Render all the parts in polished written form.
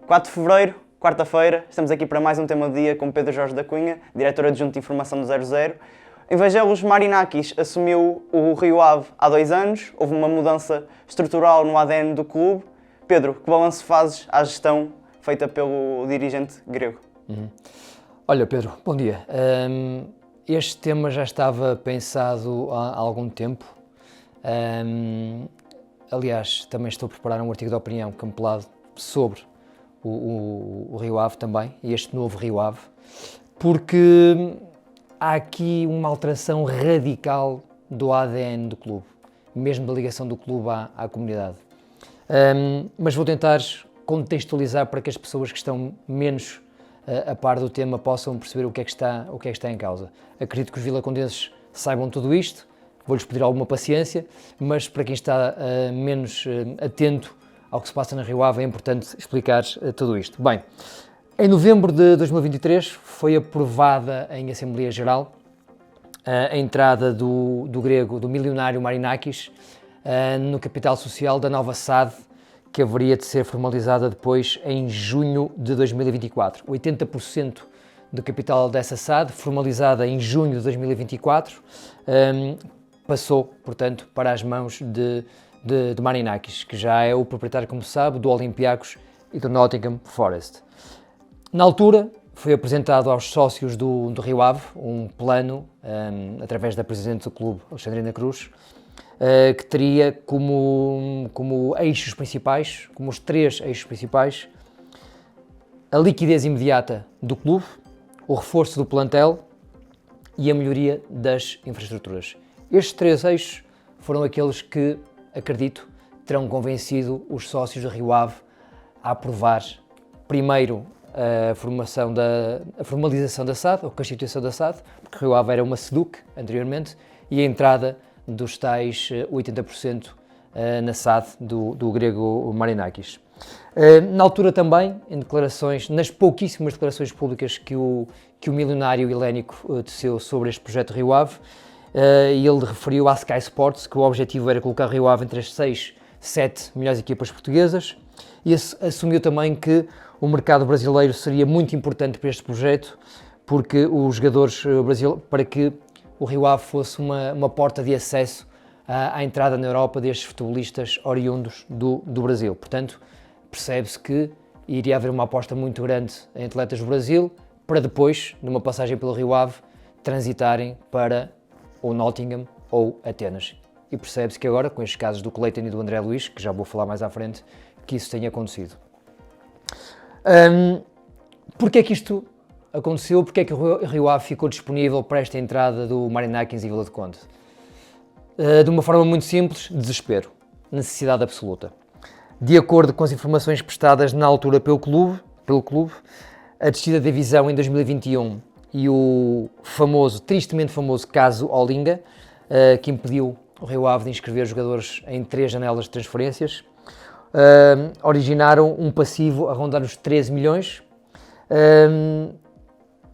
4 de Fevereiro, quarta-feira, estamos aqui para mais um tema do dia com Pedro Jorge da Cunha, diretor adjunto de informação do 00. Evangelos Marinakis assumiu o Rio Ave há 2 anos, houve uma mudança estrutural no ADN do clube. Pedro, que balanço fazes à gestão feita pelo dirigente grego? Olha, Pedro, bom dia. Este tema já estava pensado há algum tempo. Aliás, também estou a preparar um artigo de opinião compilado sobre o Rio Ave também, e este novo Rio Ave, porque há aqui uma alteração radical do ADN do clube, mesmo da ligação do clube à comunidade. Mas vou tentar contextualizar para que as pessoas que estão menos a par do tema possam perceber o que é que está em causa. Acredito que os vilacondenses saibam tudo isto, vou-lhes pedir alguma paciência, mas para quem está menos atento ao que se passa na Rio Ave é importante explicar tudo isto. Bem, em novembro de 2023 foi aprovada em Assembleia Geral a entrada do grego, do milionário Marinakis, no capital social da nova SAD, que haveria de ser formalizada depois em junho de 2024. 80% do capital dessa SAD, formalizada em junho de 2024, passou, portanto, para as mãos de Marinakis, que já é o proprietário, como se sabe, do Olympiacos e do Nottingham Forest. Na altura, foi apresentado aos sócios do Rio Ave um plano, através da presidente do clube, Alexandrina Cruz, que teria como eixos principais, como os 3 eixos principais, a liquidez imediata do clube, o reforço do plantel e a melhoria das infraestruturas. Estes 3 eixos foram aqueles que, acredito, terão convencido os sócios do Rio Ave a aprovar, primeiro, a formalização da SAD, a constituição da SAD, porque o Rio Ave era uma SEDUC anteriormente, e a entrada dos tais 80% na SAD do grego Marinakis. Na altura também, em declarações, nas pouquíssimas declarações públicas que o milionário helénico teceu sobre este projeto Rio Ave, ele referiu à Sky Sports que o objetivo era colocar o Rio Ave entre as 6, 7 melhores equipas portuguesas, e assumiu também que o mercado brasileiro seria muito importante para este projeto, porque os jogadores brasileiros, para que o Rio Ave fosse uma porta de acesso à entrada na Europa destes futebolistas oriundos do Brasil. Portanto, percebe-se que iria haver uma aposta muito grande em atletas do Brasil, para depois, numa passagem pelo Rio Ave, transitarem para ou Nottingham ou Atenas. E percebe-se que agora, com estes casos do Cleiton e do André Luiz, que já vou falar mais à frente, que isso tenha acontecido. Porquê é que isto aconteceu? Porquê é que o Rio Ave ficou disponível para esta entrada do Marinakis e Vila de Conde? De uma forma muito simples, desespero, necessidade absoluta. De acordo com as informações prestadas na altura pelo clube, a descida da divisão em 2021 e o tristemente famoso caso Olinga, que impediu o Rio Ave de inscrever jogadores em 3 janelas de transferências, originaram um passivo a rondar os 13 milhões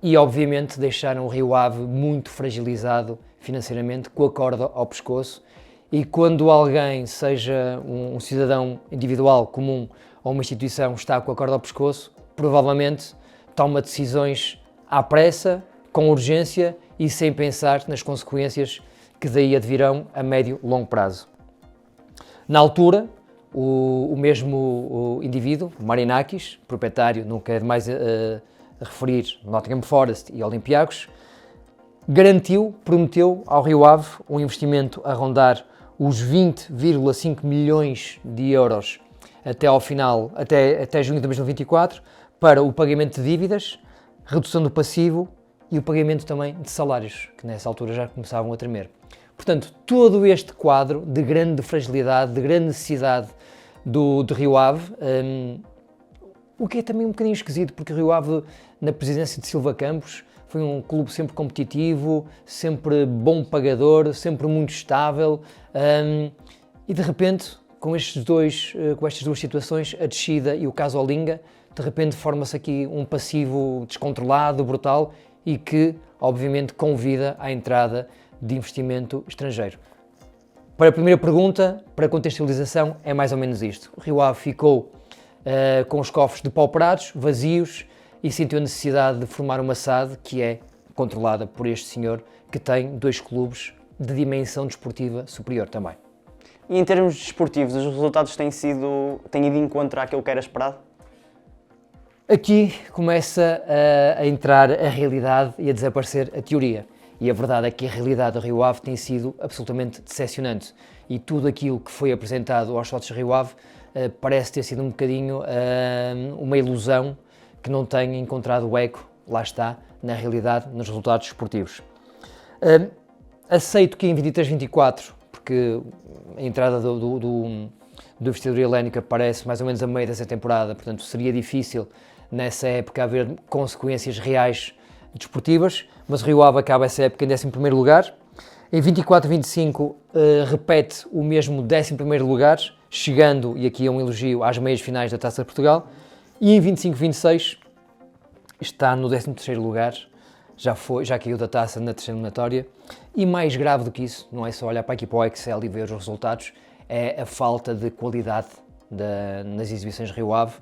e obviamente deixaram o Rio Ave muito fragilizado financeiramente, com a corda ao pescoço, e quando alguém, seja um cidadão individual comum ou uma instituição, está com a corda ao pescoço, provavelmente toma decisões à pressa, com urgência e sem pensar nas consequências que daí advirão a médio e longo prazo. Na altura, o mesmo indivíduo, Marinakis, proprietário, não quero mais referir, Nottingham Forest e Olympiacos, prometeu ao Rio Ave um investimento a rondar os 20,5 milhões de euros até junho de 2024, para o pagamento de dívidas, redução do passivo e o pagamento também de salários, que nessa altura já começavam a tremer. Portanto, todo este quadro de grande fragilidade, de grande necessidade do Rio Ave, o que é também um bocadinho esquisito, porque o Rio Ave, na presidência de Silva Campos, foi um clube sempre competitivo, sempre bom pagador, sempre muito estável, e de repente, com estas 2 situações, a descida e o caso Olinga, de repente forma-se aqui um passivo descontrolado, brutal, e que, obviamente, convida à entrada de investimento estrangeiro. Para a primeira pergunta, para contextualização, é mais ou menos isto. O Rio Ave ficou com os cofres depauperados, vazios, e sentiu a necessidade de formar uma SAD que é controlada por este senhor, que tem 2 clubes de dimensão desportiva superior também. E em termos desportivos, os resultados têm ido em encontro àquilo que era esperado? Aqui começa a entrar a realidade e a desaparecer a teoria. E a verdade é que a realidade do Rio Ave tem sido absolutamente decepcionante. E tudo aquilo que foi apresentado aos sócios do Rio Ave parece ter sido um bocadinho uma ilusão que não tem encontrado o eco, lá está, na realidade, nos resultados esportivos. Aceito que em 23-24, porque a entrada do vestidor helénico aparece mais ou menos a meio dessa temporada, portanto seria difícil nessa época haver consequências reais desportivas, mas o Rio Ave acaba essa época em 11º lugar. Em 24-25 repete o mesmo 11º lugar, chegando, e aqui é um elogio, às meias finais da Taça de Portugal, e em 25-26 está no 13º lugar, já caiu da taça na terceira eliminatória, e mais grave do que isso, não é só olhar para aqui para o Excel e ver os resultados, é a falta de qualidade nas exibições Rio Ave,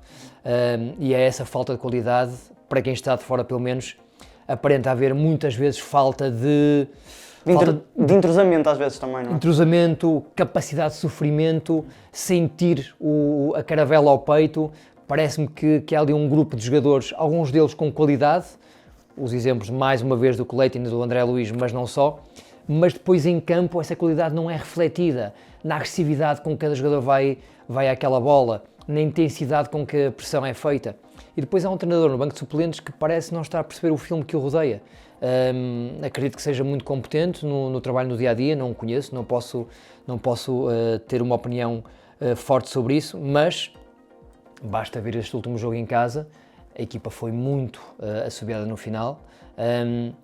e é essa falta de qualidade, para quem está de fora pelo menos, aparenta haver muitas vezes falta de entrosamento às vezes também, não é? Entrosamento, capacidade de sofrimento, sentir a caravela ao peito. Parece-me que há ali um grupo de jogadores, alguns deles com qualidade, os exemplos mais uma vez do Colete e do André Luís, mas não só, mas depois em campo essa qualidade não é refletida na agressividade com que cada jogador vai àquela bola, na intensidade com que a pressão é feita. E depois há um treinador no banco de suplentes que parece não estar a perceber o filme que o rodeia. Acredito que seja muito competente no trabalho no dia-a-dia, não o conheço, não posso ter uma opinião forte sobre isso, mas basta ver este último jogo em casa, a equipa foi muito assobiada no final,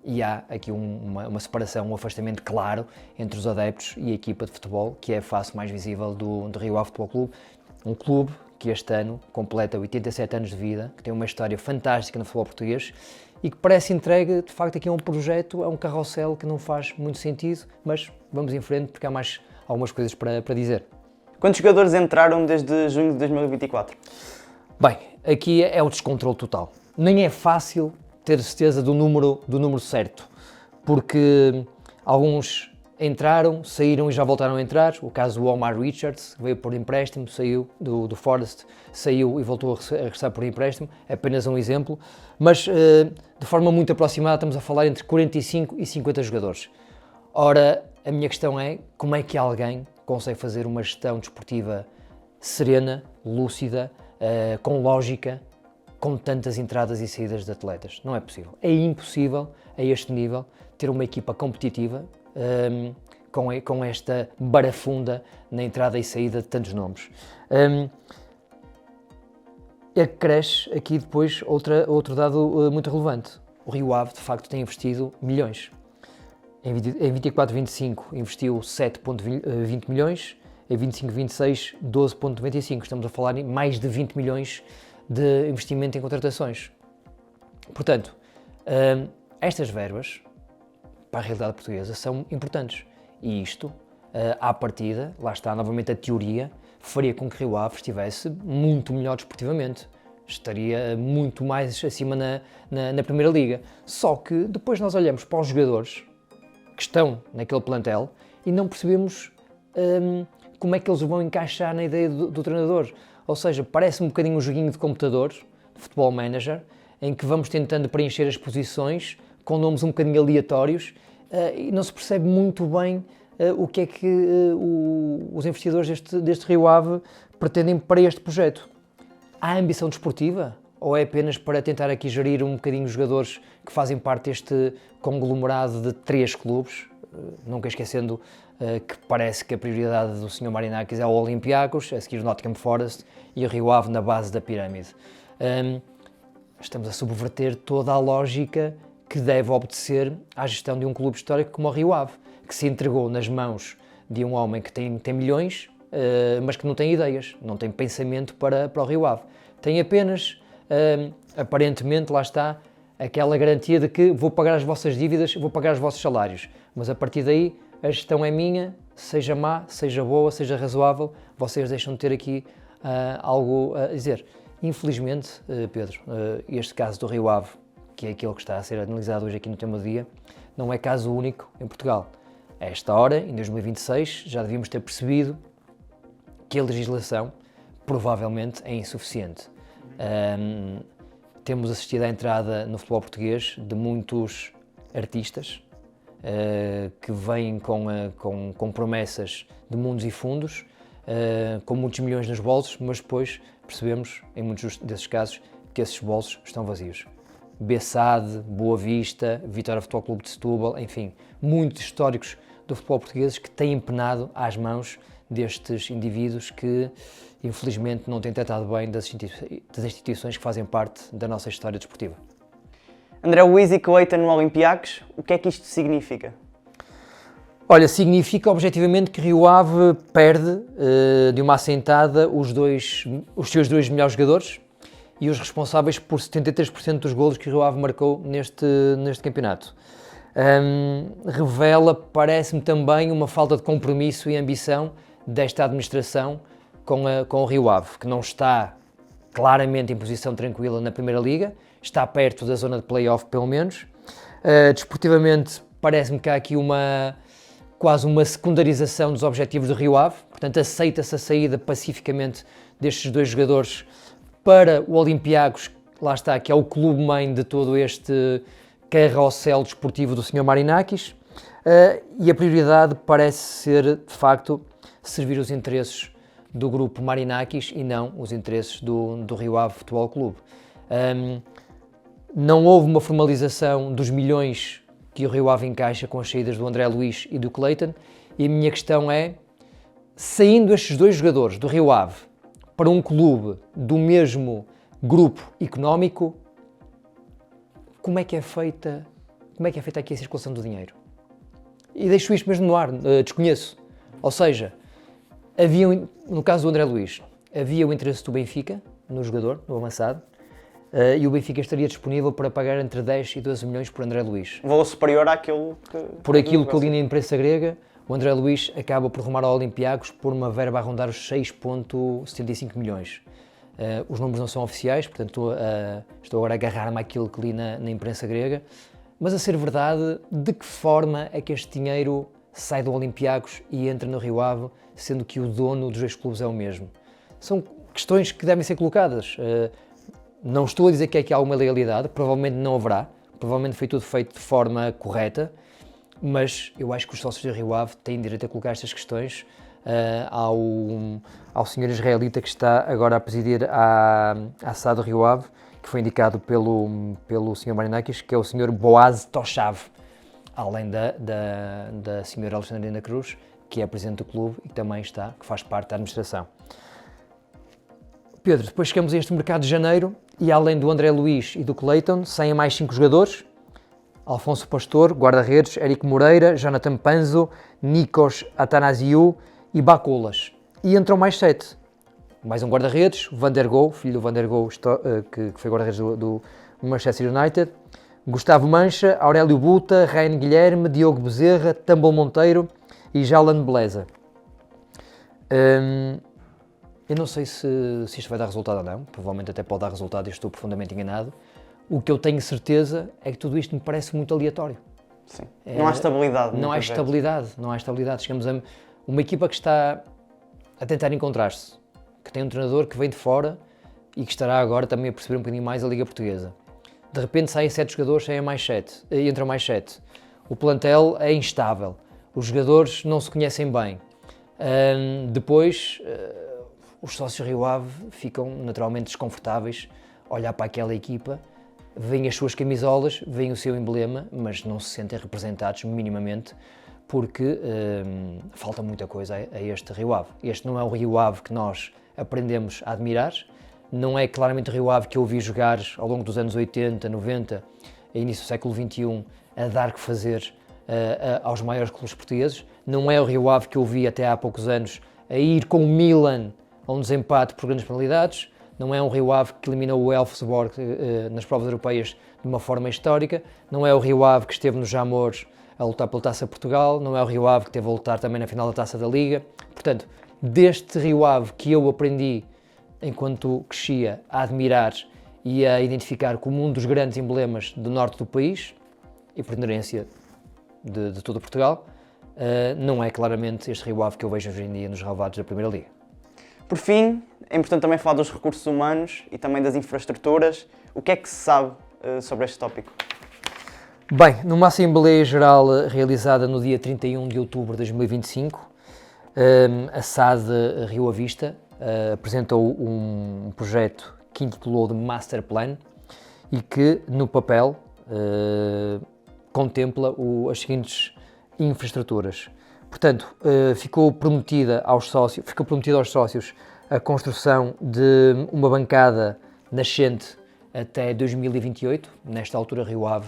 e há aqui uma separação, um afastamento claro entre os adeptos e a equipa de futebol, que é a face mais visível do Rio Ave Futebol Clube, um clube que este ano completa 87 anos de vida, que tem uma história fantástica no futebol português e que parece entregue, de facto, aqui a um projeto, a um carrossel que não faz muito sentido, mas vamos em frente porque há mais algumas coisas para dizer. Quantos jogadores entraram desde junho de 2024? Bem, aqui é o descontrole total. Nem é fácil ter certeza do número certo, porque alguns entraram, saíram e já voltaram a entrar. O caso do Omar Richards, que veio por empréstimo, saiu do Forest, saiu e voltou a regressar por empréstimo, é apenas um exemplo. Mas, de forma muito aproximada, estamos a falar entre 45 e 50 jogadores. Ora, a minha questão é, como é que alguém consegue fazer uma gestão desportiva serena, lúcida, com lógica, com tantas entradas e saídas de atletas? Não é possível. É impossível, a este nível, ter uma equipa competitiva com esta barafunda na entrada e saída de tantos nomes. Acresce aqui depois outro dado muito relevante. O Rio Ave, de facto, tem investido milhões. Em 24-25 investiu 7,20 milhões, em 25-26 12,95. Estamos a falar em mais de 20 milhões de investimento em contratações. Portanto, estas verbas para a realidade portuguesa são importantes e isto, à partida, lá está novamente a teoria, faria com que o Rio Ave estivesse muito melhor desportivamente, estaria muito mais acima na Primeira Liga. Só que depois nós olhamos para os jogadores que estão naquele plantel e não percebemos como é que eles vão encaixar na ideia do treinador. Ou seja, parece um bocadinho um joguinho de computador, de Football Manager, em que vamos tentando preencher as posições com nomes um bocadinho aleatórios e não se percebe muito bem o que é que os investidores deste Rio Ave pretendem para este projeto. Há ambição desportiva ou é apenas para tentar aqui gerir um bocadinho os jogadores que fazem parte deste conglomerado de 3 clubes, nunca esquecendo que parece que a prioridade do Sr. Marinakis é o Olympiacos, a seguir o Nottingham Forest e o Rio Ave na base da pirâmide. Estamos a subverter toda a lógica que deve obedecer à gestão de um clube histórico como o Rio Ave, que se entregou nas mãos de um homem que tem milhões, mas que não tem ideias, não tem pensamento para o Rio Ave. Tem apenas, aparentemente, lá está, aquela garantia de que vou pagar as vossas dívidas, vou pagar os vossos salários, mas a partir daí a gestão é minha, seja má, seja boa, seja razoável, vocês deixam de ter aqui algo a dizer. Infelizmente, Pedro, este caso do Rio Ave, que é aquele que está a ser analisado hoje aqui no Tema do Dia, não é caso único em Portugal. A esta hora, em 2026, já devíamos ter percebido que a legislação provavelmente é insuficiente. Temos assistido à entrada no futebol português de muitos artistas que vêm com promessas de mundos e fundos, com muitos milhões nos bolsos, mas depois percebemos, em muitos desses casos, que esses bolsos estão vazios. Bessade, Boa Vista, Vitória Futebol Clube de Setúbal, enfim, muitos históricos do futebol português que têm penado às mãos destes indivíduos que, infelizmente, não têm tratado bem das instituições que fazem parte da nossa história desportiva. André, o Easy Clayton no Olympiacos, o que é que isto significa? Olha, significa objetivamente que Rio Ave perde de uma assentada os seus dois melhores jogadores e os responsáveis por 73% dos golos que o Rio Ave marcou neste campeonato. Revela, parece-me também, uma falta de compromisso e ambição desta administração com o Rio Ave, que não está claramente em posição tranquila na Primeira Liga, está perto da zona de play-off pelo menos. Desportivamente, parece-me que há aqui quase uma secundarização dos objetivos do Rio Ave, portanto aceita-se a saída pacificamente destes dois jogadores para o Olympiacos, lá está, que é o clube-mãe de todo este carrossel desportivo do Sr. Marinakis, e a prioridade parece ser, de facto, servir os interesses do grupo Marinakis e não os interesses do Rio Ave Futebol Clube. Não houve uma formalização dos milhões que o Rio Ave encaixa com as saídas do André Luís e do Clayton, e a minha questão é, saindo estes dois jogadores do Rio Ave para um clube do mesmo grupo económico, como é que é feita aqui a circulação do dinheiro? E deixo isto mesmo no ar, desconheço. Ou seja, no caso do André Luís, havia o interesse do Benfica no jogador, no avançado, e o Benfica estaria disponível para pagar entre 10 e 12 milhões por André Luís. Valor superior àquilo que... Por aquilo que eu li na imprensa grega, o André Luís acaba por rumar ao Olympiacos por uma verba a rondar os 6,75 milhões. Os números não são oficiais, portanto estou agora a agarrar-me àquilo que li na imprensa grega, mas a ser verdade, de que forma é que este dinheiro sai do Olympiacos e entra no Rio Ave, sendo que o dono dos dois clubes é o mesmo? São questões que devem ser colocadas. Não estou a dizer que há alguma ilegalidade, provavelmente não haverá, provavelmente foi tudo feito de forma correta, mas eu acho que os sócios do Rio Ave têm direito a colocar estas questões ao senhor israelita que está agora a presidir a SAD do Rio Ave, que foi indicado pelo senhor Marinakis, que é o senhor Boaz Toshav, além da senhora Alexandrina Cruz, que é a presidente do clube e que também que faz parte da administração. Pedro, depois chegamos a este mercado de janeiro e além do André Luís e do Clayton, saem mais 5 jogadores: Alfonso Pastor, guarda-redes, Érico Moreira, Jonathan Panzo, Nikos Atanasiou e Bacolas. E entram mais 7. Mais um guarda-redes, Van der Gouw, filho do Van der Gouw, que foi guarda-redes do Manchester United, Gustavo Mancha, Aurélio Buta, Ryan Guilherme, Diogo Bezerra, Tambol Monteiro e Jalan Beleza. Eu não sei se isto vai dar resultado ou não, provavelmente até pode dar resultado e estou profundamente enganado. O que eu tenho certeza é que tudo isto me parece muito aleatório. Sim. Não há estabilidade. Não há estabilidade. Chegamos a uma equipa que está a tentar encontrar-se, que tem um treinador que vem de fora e que estará agora também a perceber um bocadinho mais a Liga Portuguesa. De repente saem 7 jogadores, saem mais 7, entram mais 7. O plantel é instável, os jogadores não se conhecem bem. Depois, os sócios Rio Ave ficam naturalmente desconfortáveis a olhar para aquela equipa, veem as suas camisolas, veem o seu emblema, mas não se sentem representados minimamente, porque falta muita coisa a este Rio Ave. Este não é o Rio Ave que nós aprendemos a admirar, não é claramente o Rio Ave que eu vi jogar ao longo dos anos 80, 90, a início do século XXI, a dar que fazer aos maiores clubes portugueses, não é o Rio Ave que eu vi até há poucos anos a ir com o Milan a um desempate por grandes penalidades, não é um Rio Ave que eliminou o Elfsborg nas provas europeias de uma forma histórica, não é o Rio Ave que esteve nos Jamor a lutar pela Taça de Portugal, não é o Rio Ave que esteve a lutar também na final da Taça da Liga. Portanto, deste Rio Ave que eu aprendi enquanto crescia, a admirar e a identificar como um dos grandes emblemas do norte do país e preponderância de todo Portugal, não é claramente este Rio Ave que eu vejo hoje em dia nos relevados da Primeira Liga. Por fim, é importante também falar dos recursos humanos e também das infraestruturas. O que é que se sabe sobre este tópico? Bem, numa Assembleia Geral realizada no dia 31 de outubro de 2025, a SAD Rio Avista apresentou um projeto que intitulou de Master Plan e que, no papel, contempla as seguintes infraestruturas. Portanto, ficou prometida aos sócios a construção de uma bancada nascente até 2028, nesta altura Rio Ave,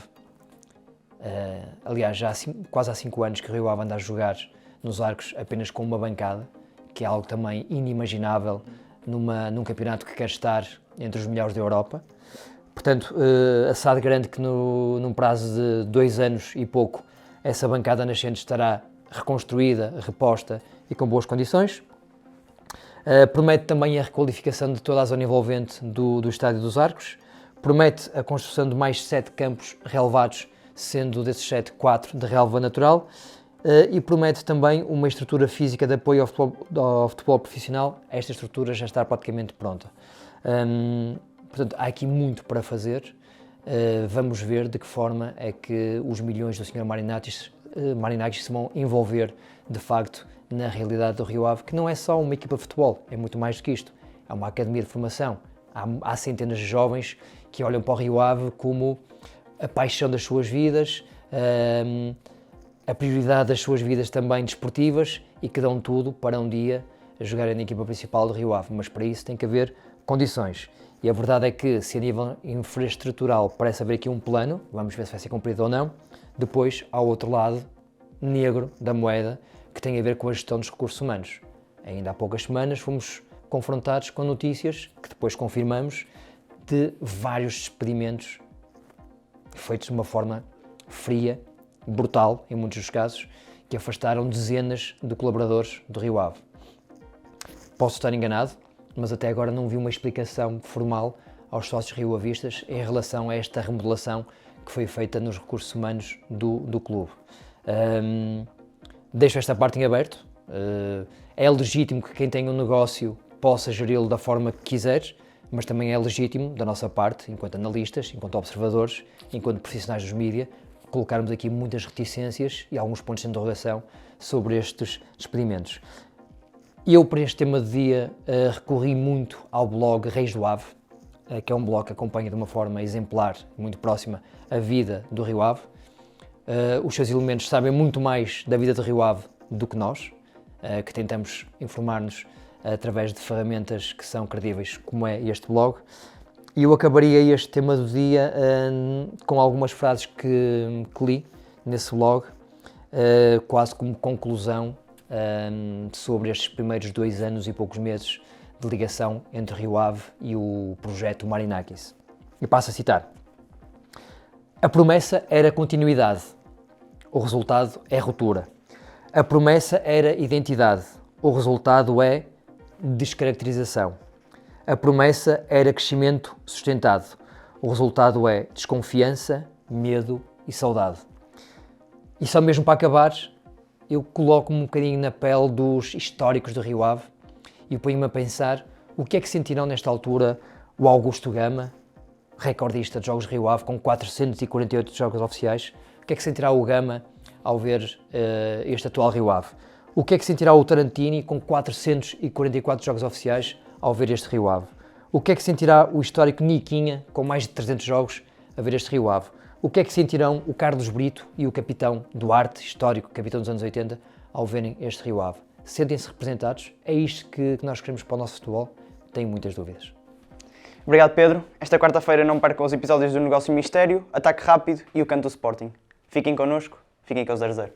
aliás já quase há 5 anos que Rio Ave anda a jogar nos Arcos apenas com uma bancada, que é algo também inimaginável num campeonato que quer estar entre os melhores da Europa. Portanto, a SAD garante que num prazo de 2 anos e pouco essa bancada nascente estará reconstruída, reposta e com boas condições. Promete também a requalificação de toda a zona envolvente do Estádio dos Arcos. Promete a construção de mais 7 campos relevados, sendo desses 7, 4 de relva natural. E promete também uma estrutura física de apoio ao futebol profissional. Esta estrutura já está praticamente pronta. Portanto, há aqui muito para fazer. Vamos ver de que forma é que os milhões do Sr. Marinakis se vão envolver, de facto, na realidade do Rio Ave, que não é só uma equipa de futebol, é muito mais do que isto. É uma academia de formação. Há centenas de jovens que olham para o Rio Ave como a paixão das suas vidas, a prioridade das suas vidas também desportivas e que dão tudo para um dia jogarem na equipa principal do Rio Ave. Mas para isso tem que haver condições. E a verdade é que, se a nível infraestrutural parece haver aqui um plano, vamos ver se vai ser cumprido ou não, depois há o outro lado negro da moeda que tem a ver com a gestão dos recursos humanos. Ainda há poucas semanas fomos confrontados com notícias que depois confirmamos de vários despedimentos feitos de uma forma fria, brutal, em muitos dos casos, que afastaram dezenas de colaboradores do Rio Ave. Posso estar enganado, mas até agora não vi uma explicação formal aos sócios rioavistas em relação a esta remodelação que foi feita nos recursos humanos do clube. Deixo esta parte em aberto. É legítimo que quem tem um negócio possa geri-lo da forma que quiser, mas também é legítimo, da nossa parte, enquanto analistas, enquanto observadores, enquanto profissionais dos mídia, colocarmos aqui muitas reticências e alguns pontos de interrogação sobre estes despedimentos. Eu, para este tema de dia, recorri muito ao blog Reis do Ave, que é um blog que acompanha de uma forma exemplar, muito próxima, a vida do Rio Ave. Os seus elementos sabem muito mais da vida do Rio Ave do que nós, que tentamos informar-nos através de ferramentas que são credíveis, como é este blog. E eu acabaria este tema do dia com algumas frases que li nesse blog, quase como conclusão sobre estes primeiros 2 anos e poucos meses de ligação entre Rio Ave e o projeto Marinakis. E passo a citar. A promessa era continuidade, o resultado é ruptura. A promessa era identidade, o resultado é descaracterização. A promessa era crescimento sustentado, o resultado é desconfiança, medo e saudade. E só mesmo para acabar, eu coloco-me um bocadinho na pele dos históricos do Rio Ave e ponho-me a pensar o que é que sentirão nesta altura o Augusto Gama, recordista de jogos de Rio Ave com 448 jogos oficiais. O que é que sentirá o Gama ao ver este atual Rio Ave? O que é que sentirá o Tarantini com 444 jogos oficiais ao ver este Rio Ave? O que é que sentirá o histórico Niquinha com mais de 300 jogos a ver este Rio Ave? O que é que sentirão o Carlos Brito e o capitão Duarte, histórico capitão dos anos 80, ao verem este Rio Ave? Sentem-se representados? É isto que nós queremos para o nosso futebol? Tenho muitas dúvidas. Obrigado, Pedro. Esta quarta-feira não percam os episódios do Negócio Mistério, Ataque Rápido e o Canto do Sporting. Fiquem connosco, fiquem com o 0-0.